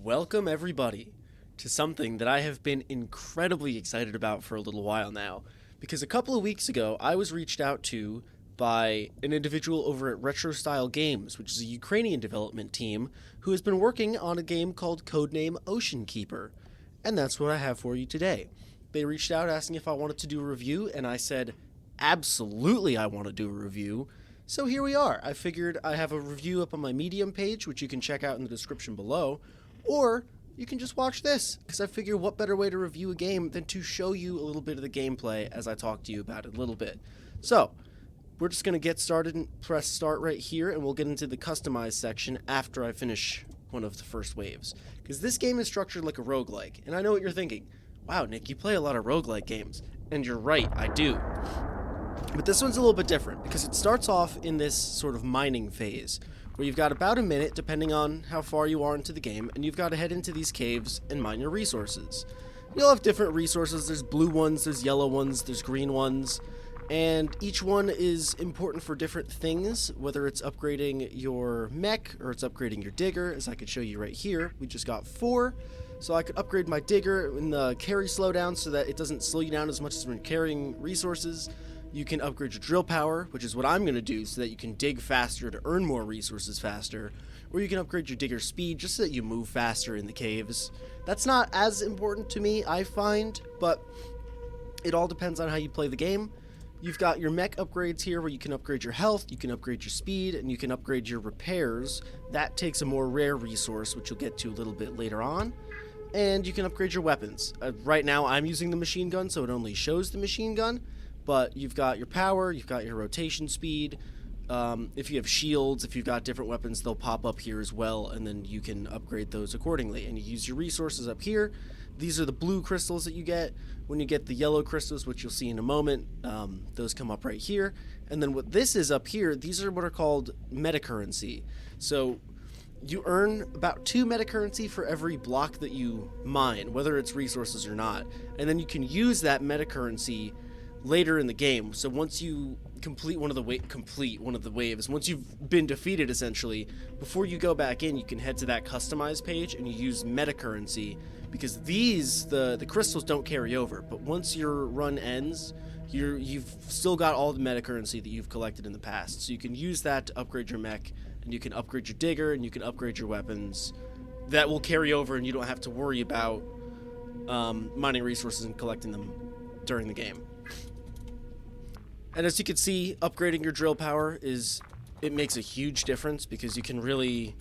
Welcome everybody to something that I have been incredibly excited about for a little while now, because a couple of weeks ago I was reached out to by an individual over at RetroStyle Games, which is a Ukrainian development team who has been working on a game called Codename Ocean Keeper, and that's what I have for you today. They reached out asking if I wanted to do a review, and I said, absolutely I want to do a review. So here we are. I figured I have a review up on my Medium page, which you can check out in the description below, or you can just watch this, because I figure what better way to review a game than to show you a little bit of the gameplay as I talk to you about it a little bit. So, we're just going to get started and press start right here, and we'll get into the customize section after I finish one of the first waves. Because this game is structured like a roguelike, and I know what you're thinking. Wow, Nick, you play a lot of roguelike games. And you're right, I do. But this one's a little bit different, because it starts off in this sort of mining phase, where you've got about a minute, depending on how far you are into the game, and you've got to head into these caves and mine your resources. You'll have different resources. There's blue ones, there's yellow ones, there's green ones, and each one is important for different things, whether it's upgrading your mech or it's upgrading your digger, as I could show you right here. We just got 4, so I could upgrade my digger in the carry slowdown so that it doesn't slow you down as much as when carrying resources. You can upgrade your drill power, which is what I'm going to do so that you can dig faster to earn more resources faster. Or you can upgrade your digger speed just so that you move faster in the caves. That's not as important to me, I find, but it all depends on how you play the game. You've got your mech upgrades here where you can upgrade your health, you can upgrade your speed, and you can upgrade your repairs. That takes a more rare resource, which you'll get to a little bit later on. And you can upgrade your weapons. Right now I'm using the machine gun, so it only shows the machine gun. But you've got your power, you've got your rotation speed. If you have shields, if you've got different weapons, they'll pop up here as well, and then you can upgrade those accordingly. And you use your resources up here. These are the blue crystals that you get. When you get the yellow crystals, which you'll see in a moment, those come up right here. And then what this is up here, these are what are called metacurrency. So you earn about 2 metacurrency for every block that you mine, whether it's resources or not. And then you can use that metacurrency later in the game. So once you complete one of the waves, once you've been defeated essentially, before you go back in, you can head to that customize page and you use metacurrency, because the crystals don't carry over, but once your run ends, you've still got all the metacurrency that you've collected in the past. So you can use that to upgrade your mech, and you can upgrade your digger, and you can upgrade your weapons. That will carry over, and you don't have to worry about mining resources and collecting them during the game. And as you can see, upgrading your drill power it makes a huge difference, because you can really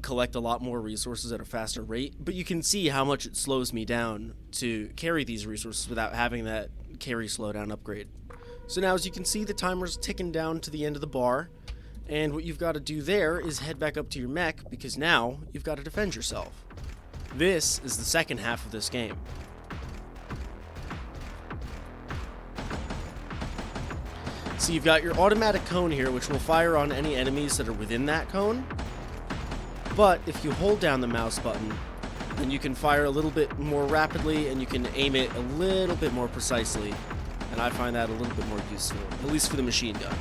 collect a lot more resources at a faster rate. But you can see how much it slows me down to carry these resources without having that carry slowdown upgrade. So now, as you can see, the timer's ticking down to the end of the bar. And what you've got to do there is head back up to your mech, because now you've got to defend yourself. This is the second half of this game. So you've got your automatic cone here, which will fire on any enemies that are within that cone. But if you hold down the mouse button, then you can fire a little bit more rapidly, and you can aim it a little bit more precisely. And I find that a little bit more useful, at least for the machine gun.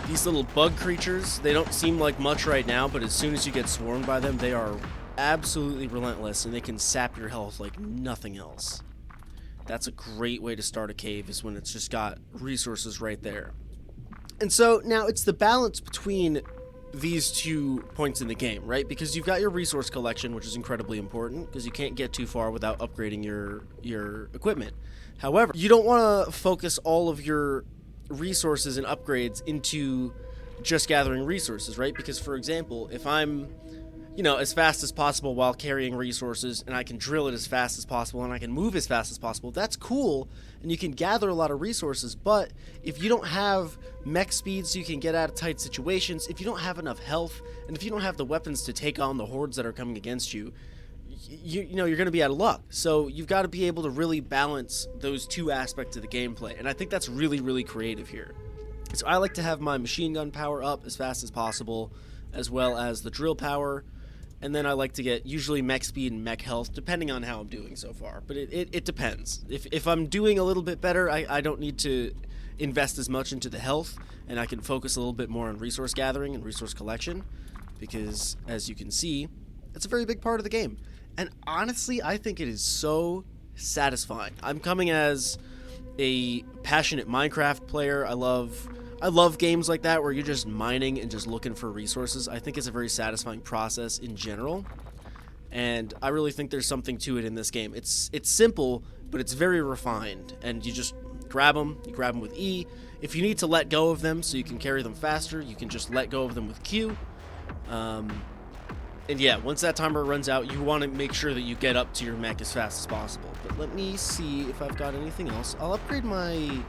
These little bug creatures, they don't seem like much right now, but as soon as you get swarmed by them, they are absolutely relentless, and they can sap your health like nothing else. That's a great way to start a cave, is when it's just got resources right there. And so now it's the balance between these 2 points in the game, right? Because you've got your resource collection, which is incredibly important, because you can't get too far without upgrading your equipment. However, you don't want to focus all of your resources and upgrades into just gathering resources, right? Because, for example, if I'm as fast as possible while carrying resources, and I can drill it as fast as possible, and I can move as fast as possible, that's cool, and you can gather a lot of resources. But if you don't have mech speed so you can get out of tight situations, if you don't have enough health, and if you don't have the weapons to take on the hordes that are coming against you, you're going to be out of luck. So you've got to be able to really balance those 2 aspects of the gameplay, and I think that's really, really creative here. So I like to have my machine gun power up as fast as possible, as well as the drill power. And then I like to get usually mech speed and mech health, depending on how I'm doing so far. But it depends. If I'm doing a little bit better, I don't need to invest as much into the health, and I can focus a little bit more on resource gathering and resource collection. Because, as you can see, It's a very big part of the game. And honestly, I think it is so satisfying. I'm coming as a passionate Minecraft player. I love games like that where you're just mining and just looking for resources. I think it's a very satisfying process in general. And I really think there's something to it in this game. It's simple, but it's very refined. And you just grab them. You grab them with E. If you need to let go of them so you can carry them faster, you can just let go of them with Q. And yeah, once that timer runs out, you want to make sure that you get up to your mech as fast as possible. But let me see if I've got anything else. I'll upgrade my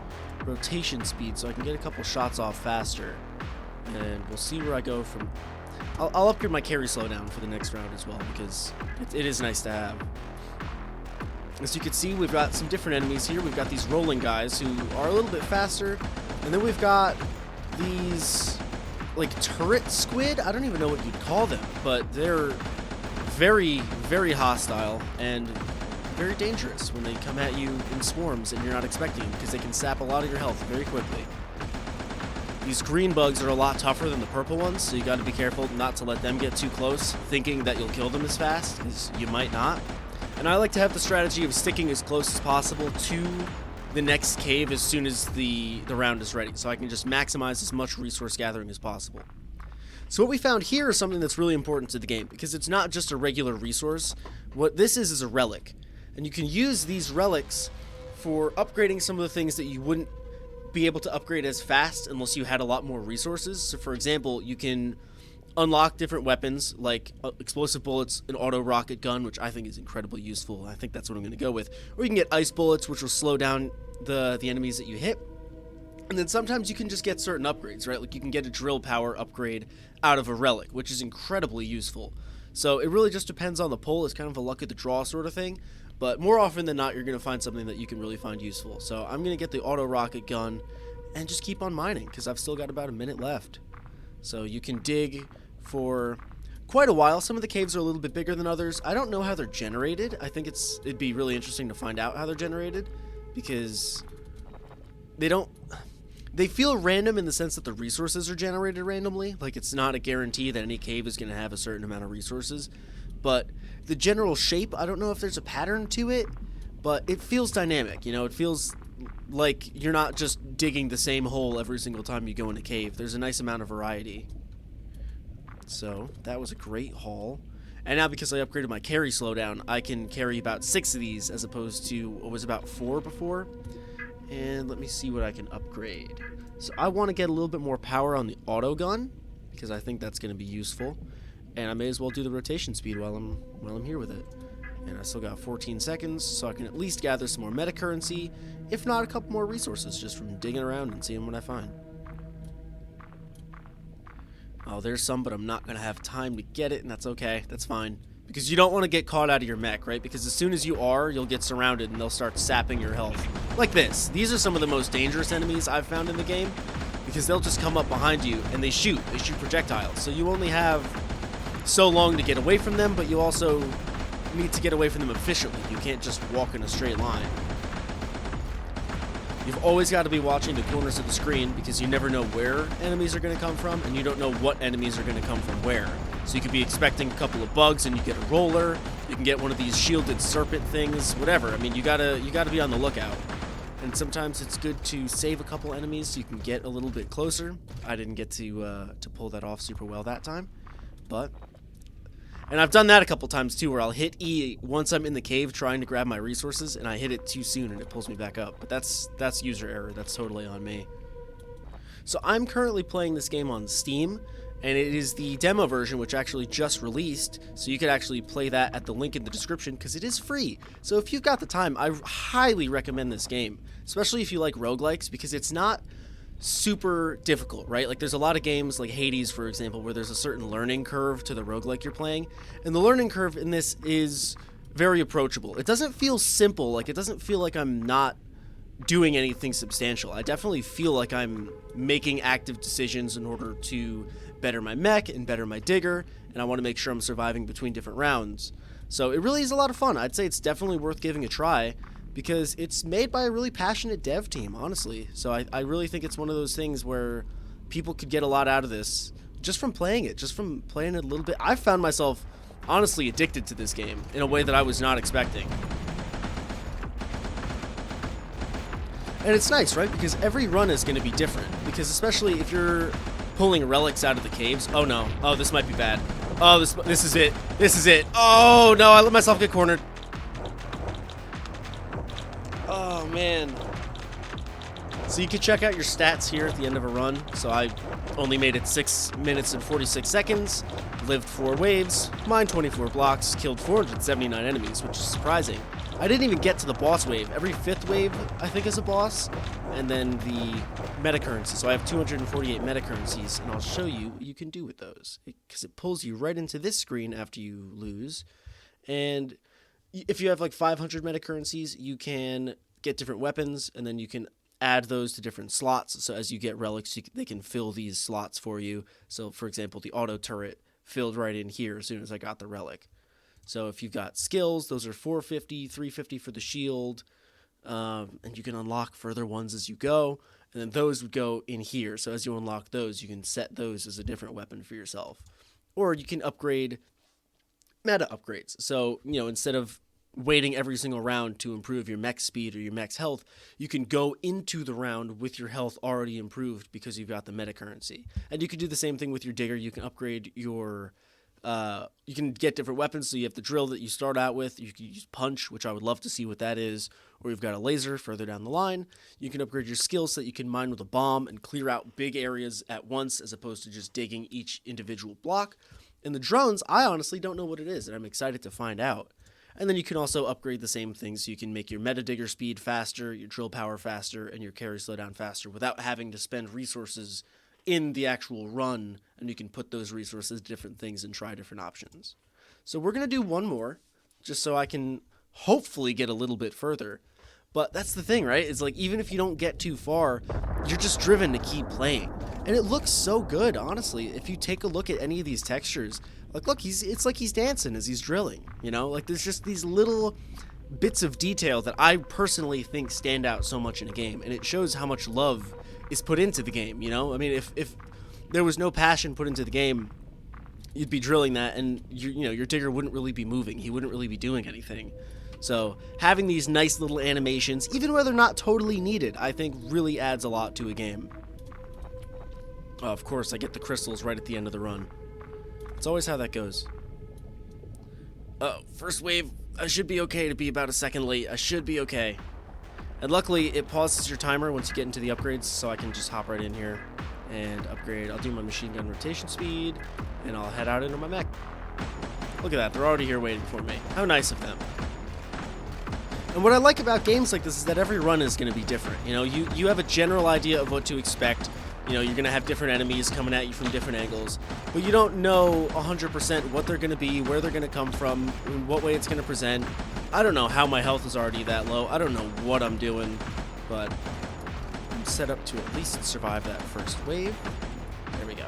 rotation speed so I can get a couple shots off faster. And we'll see where I go from... I'll upgrade my carry slowdown for the next round as well, because it is nice to have. As you can see, we've got some different enemies here. We've got these rolling guys who are a little bit faster. And then we've got these... like turret squid? I don't even know what you'd call them, but they're very, very hostile and very dangerous when they come at you in swarms and you're not expecting them, because they can sap a lot of your health very quickly. These green bugs are a lot tougher than the purple ones, so you got to be careful not to let them get too close, thinking that you'll kill them as fast, because you might not. And I like to have the strategy of sticking as close as possible to the next cave as soon as the round is ready, so I can just maximize as much resource gathering as possible. So what we found here is something that's really important to the game, because it's not just a regular resource. What this is a relic, and you can use these relics for upgrading some of the things that you wouldn't be able to upgrade as fast unless you had a lot more resources. So for example, you can unlock different weapons like explosive bullets, an auto rocket gun, which I think is incredibly useful. I think that's what I'm going to go with. Or you can get ice bullets, which will slow down the enemies that you hit. And then sometimes you can just get certain upgrades, right? Like you can get a drill power upgrade out of a relic, which is incredibly useful. So it really just depends on the pull. It's kind of a luck of the draw sort of thing. But more often than not, you're going to find something that you can really find useful. So I'm going to get the auto rocket gun and just keep on mining, because I've still got about a minute left. So you can dig for quite a while. Some of the caves are a little bit bigger than others. I don't know how they're generated. I think it'd be really interesting to find out how they're generated, because they feel random in the sense that the resources are generated randomly. Like, it's not a guarantee that any cave is going to have a certain amount of resources. But the general shape, I don't know if there's a pattern to it, but it feels dynamic. You know, it feels like you're not just digging the same hole every single time you go in a cave. There's a nice amount of variety. So that was a great haul. And now, because I upgraded my carry slowdown, I can carry about 6 of these as opposed to what was about 4 before. And let me see what I can upgrade. So I want to get a little bit more power on the auto gun, because I think that's going to be useful. And I may as well do the rotation speed while I'm here with it. And I still got 14 seconds, so I can at least gather some more meta currency, if not a couple more resources, just from digging around and seeing what I find. Oh, there's some, but I'm not going to have time to get it, and that's okay. That's fine. Because you don't want to get caught out of your mech, right? Because as soon as you are, you'll get surrounded, and they'll start sapping your health. Like this. These are some of the most dangerous enemies I've found in the game, because they'll just come up behind you, and they shoot. They shoot projectiles. So you only have so long to get away from them, but you also need to get away from them efficiently. You can't just walk in a straight line. You've always got to be watching the corners of the screen, because you never know where enemies are going to come from, and you don't know what enemies are going to come from where. So you could be expecting a couple of bugs, and you get a roller. You can get one of these shielded serpent things, whatever. I mean, you gotta be on the lookout. And sometimes it's good to save a couple enemies so you can get a little bit closer. I didn't get to pull that off super well that time, but... And I've done that a couple times too, where I'll hit E once I'm in the cave trying to grab my resources, and I hit it too soon and it pulls me back up. But that's user error. That's totally on me. So I'm currently playing this game on Steam, and it is the demo version, which actually just released, so you could actually play that at the link in the description, because it is free. So if you've got the time, I highly recommend this game, especially if you like roguelikes, because it's not super difficult, right? Like, there's a lot of games like Hades, for example, where there's a certain learning curve to the roguelike you're playing, and the learning curve in this is very approachable. It doesn't feel simple. Like, it doesn't feel like I'm not doing anything substantial. I definitely feel like I'm making active decisions in order to better my mech and better my digger, and I want to make sure I'm surviving between different rounds. So it really is a lot of fun. I'd say it's definitely worth giving a try, because it's made by a really passionate dev team, honestly. So I really think it's one of those things where people could get a lot out of this just from playing it, just from playing it a little bit. I've found myself honestly addicted to this game in a way that I was not expecting. And it's nice, right? Because every run is going to be different. Because especially if you're pulling relics out of the caves. Oh no. Oh, this might be bad. Oh, this is it. This is it. Oh no, I let myself get cornered. Oh man. So you can check out your stats here at the end of a run. So I only made it 6 minutes and 46 seconds, lived 4 waves, mined 24 blocks, killed 479 enemies, which is surprising. I didn't even get to the boss wave. Every 5th wave, I think, is a boss. And then the meta currency. So I have 248 meta currencies, and I'll show you what you can do with those. Because it pulls you right into this screen after you lose. And if you have like 500 meta currencies, you can get different weapons, and then you can add those to different slots. So as you get relics, they can fill these slots for you. So, for example, the auto turret filled right in here as soon as I got the relic. So if you've got skills, those are 450, 350 for the shield, and you can unlock further ones as you go, and then those would go in here. So as you unlock those, you can set those as a different weapon for yourself. Or you can upgrade meta upgrades. So, instead of waiting every single round to improve your mech speed or your mech's health, you can go into the round with your health already improved because you've got the meta currency. And you can do the same thing with your digger. You can upgrade your... you can get different weapons. So you have the drill that you start out with. You can use punch, which I would love to see what that is. Or you've got a laser further down the line. You can upgrade your skills so that you can mine with a bomb and clear out big areas at once as opposed to just digging each individual block. And the drones, I honestly don't know what it is, and I'm excited to find out. And then you can also upgrade the same things. So you can make your meta digger speed faster, your drill power faster, and your carry slowdown faster without having to spend resources in the actual run, and you can put those resources to different things and try different options. So we're going to do one more, just so I can hopefully get a little bit further. But that's the thing, right? It's like, even if you don't get too far, you're just driven to keep playing. And it looks so good, honestly. If you take a look at any of these textures, like, look, it's like he's dancing as he's drilling, Like, there's just these little bits of detail that I personally think stand out so much in a game, and it shows how much love is put into the game, I mean, if there was no passion put into the game, you'd be drilling that, and your digger wouldn't really be moving. He wouldn't really be doing anything. So having these nice little animations, even where they're not totally needed, I think really adds a lot to a game. Of course, I get the crystals right at the end of the run. It's always how that goes. First wave, I should be okay to be about a second late. I should be okay. And luckily, it pauses your timer once you get into the upgrades, so I can just hop right in here and upgrade. I'll do my machine gun rotation speed, and I'll head out into my mech. Look at that. They're already here waiting for me. How nice of them. And what I like about games like this is that every run is going to be different. You have a general idea of what to expect. You're going to have different enemies coming at you from different angles, but you don't know 100% what they're going to be, where they're going to come from, what way it's going to present. I don't know how my health is already that low. I don't know what I'm doing, but I'm set up to at least survive that first wave. There we go.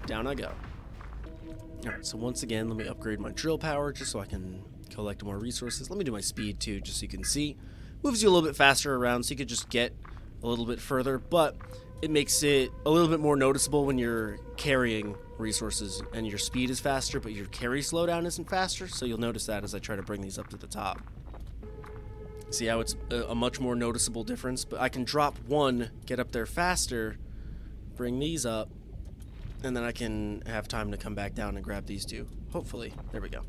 Down I go. Alright, so once again, let me upgrade my drill power just so I can collect more resources. Let me do my speed too, just so you can see. Moves you a little bit faster around, so you could just get a little bit further, but it makes it a little bit more noticeable when you're carrying resources and your speed is faster, but your carry slowdown isn't faster, so you'll notice that as I try to bring these up to the top. See how it's a much more noticeable difference, but I can drop one, get up there faster, bring these up, and then I can have time to come back down and grab these two. Hopefully. There we go.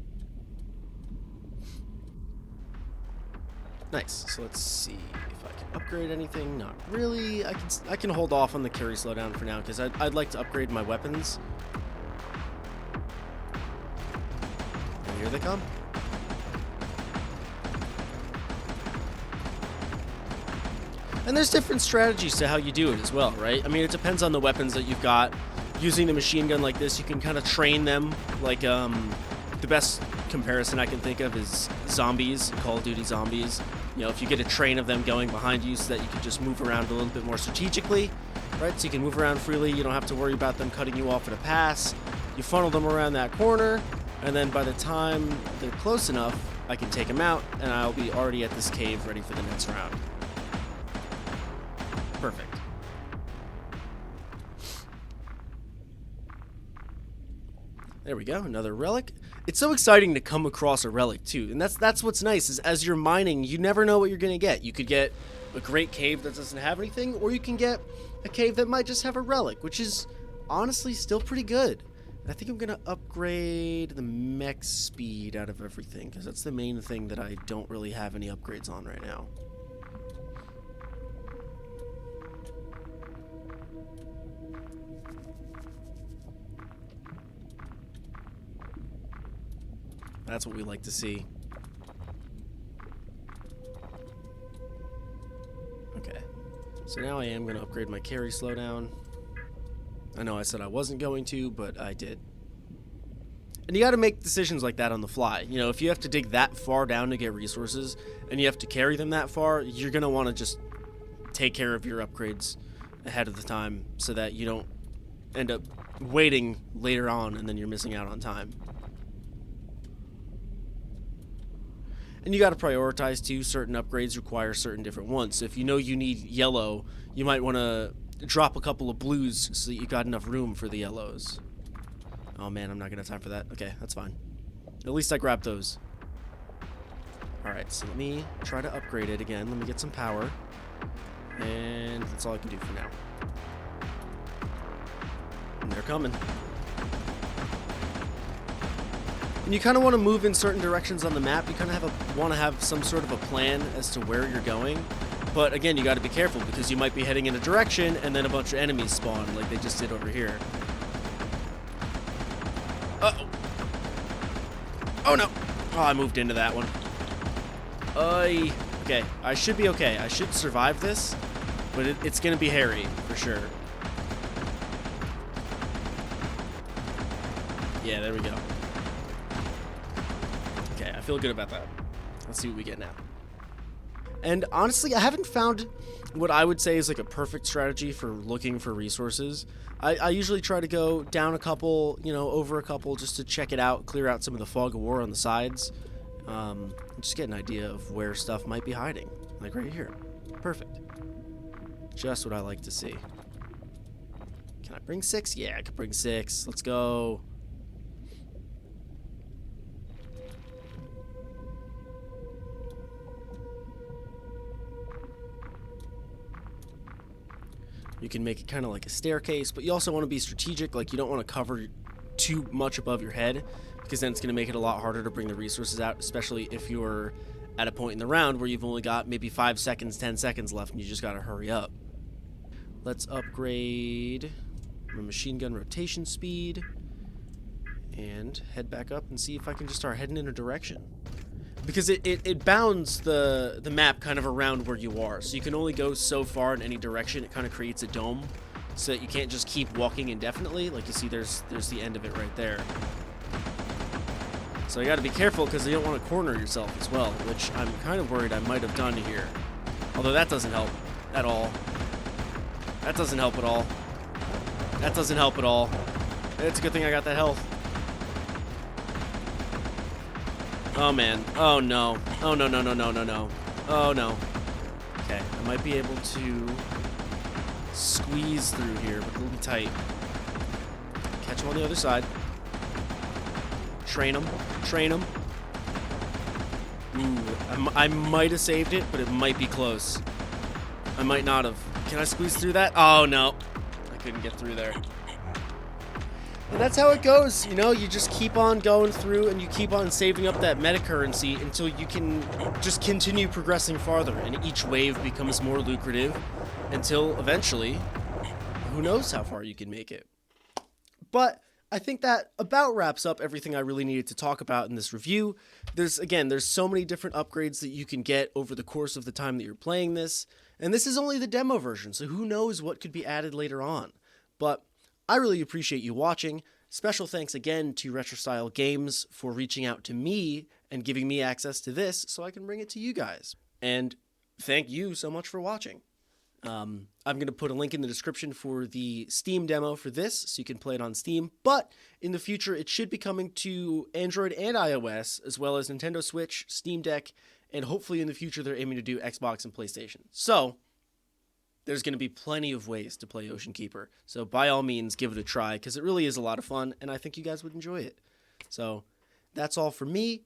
Nice. So let's see if I can upgrade anything. Not really. I can hold off on the carry slowdown for now because I'd like to upgrade my weapons. And here they come. And there's different strategies to how you do it as well, right? I mean, it depends on the weapons that you've got. Using the machine gun like this, you can kind of train them. Like, the best comparison I can think of is zombies, Call of Duty zombies. If you get a train of them going behind you so that you can just move around a little bit more strategically, right? So you can move around freely. You don't have to worry about them cutting you off at a pass. You funnel them around that corner, and then by the time they're close enough, I can take them out, and I'll be already at this cave ready for the next round. Perfect. There we go, another relic. It's so exciting to come across a relic too, and that's what's nice is as you're mining, you never know what you're gonna get. You could get a great cave that doesn't have anything, or you can get a cave that might just have a relic, which is honestly still pretty good. And I think I'm gonna upgrade the mech speed out of everything, because that's the main thing that I don't really have any upgrades on right now. That's what we like to see. Okay. So now I am going to upgrade my carry slowdown. I know I said I wasn't going to, but I did. And you got to make decisions like that on the fly. You know, if you have to dig that far down to get resources, and you have to carry them that far, you're going to want to just take care of your upgrades ahead of the time so that you don't end up waiting later on and then you're missing out on time. And you got to prioritize too. Certain upgrades require certain different ones. So if you know you need yellow, you might want to drop a couple of blues so that you got enough room for the yellows. Oh man, I'm not gonna have time for that. Okay, that's fine. At least I grabbed those. Alright, so let me try to upgrade it again. Let me get some power. And that's all I can do for now. And they're coming. And you kind of want to move in certain directions on the map. You kind of want to have some sort of a plan as to where you're going. But again, you got to be careful because you might be heading in a direction and then a bunch of enemies spawn like they just did over here. Uh-oh. Oh no. Oh, I moved into that one. Okay, I should be okay. I should survive this, but it's going to be hairy for sure. Yeah, there we go. Okay, I feel good about that. Let's see what we get now. And honestly, I haven't found what I would say is like a perfect strategy for looking for resources. I usually try to go down a couple, you know, over a couple just to check it out, clear out some of the fog of war on the sides. Just get an idea of where stuff might be hiding. Like right here. Perfect. Just what I like to see. Can I bring 6? Yeah, I can bring 6. Let's go. You can make it kind of like a staircase, but you also want to be strategic. Like, you don't want to cover too much above your head, because then it's going to make it a lot harder to bring the resources out, especially if you're at a point in the round where you've only got maybe 5 seconds, 10 seconds left, and you just got to hurry up. Let's upgrade my machine gun rotation speed and head back up and see if I can just start heading in a direction. Because it bounds the map kind of around where you are. So you can only go so far in any direction. It kind of creates a dome so that you can't just keep walking indefinitely. Like you see, there's the end of it right there. So you got to be careful because you don't want to corner yourself as well, which I'm kind of worried I might have done here. Although that doesn't help at all. That doesn't help at all. That doesn't help at all. It's a good thing I got that health. Oh man. Oh no. Oh no, no, no, no, no, no. Oh no. Okay, I might be able to squeeze through here, but it'll be tight. Catch him on the other side. Train him. Train him. Ooh, I might have saved it, but it might be close. I might not have. Can I squeeze through that? Oh no. I couldn't get through there. And that's how it goes, you know, you just keep on going through and you keep on saving up that meta currency until you can just continue progressing farther, and each wave becomes more lucrative until eventually, who knows how far you can make it. But I think that about wraps up everything I really needed to talk about in this review. There's so many different upgrades that you can get over the course of the time that you're playing this, and this is only the demo version, so who knows what could be added later on. But I really appreciate you watching. Special thanks again to RetroStyle Games for reaching out to me and giving me access to this so I can bring it to you guys. And thank you so much for watching. I'm going to put a link in the description for the Steam demo for this so you can play it on Steam. But in the future, it should be coming to Android and iOS, as well as Nintendo Switch, Steam Deck, and hopefully in the future they're aiming to do Xbox and PlayStation. So there's going to be plenty of ways to play Ocean Keeper. So by all means, give it a try, because it really is a lot of fun, and I think you guys would enjoy it. So that's all for me.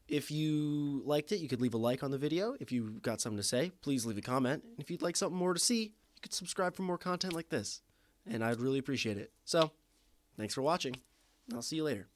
If you liked it, you could leave a like on the video. If you got something to say, please leave a comment. And if you'd like something more to see, you could subscribe for more content like this. And I'd really appreciate it. So, thanks for watching. I'll see you later.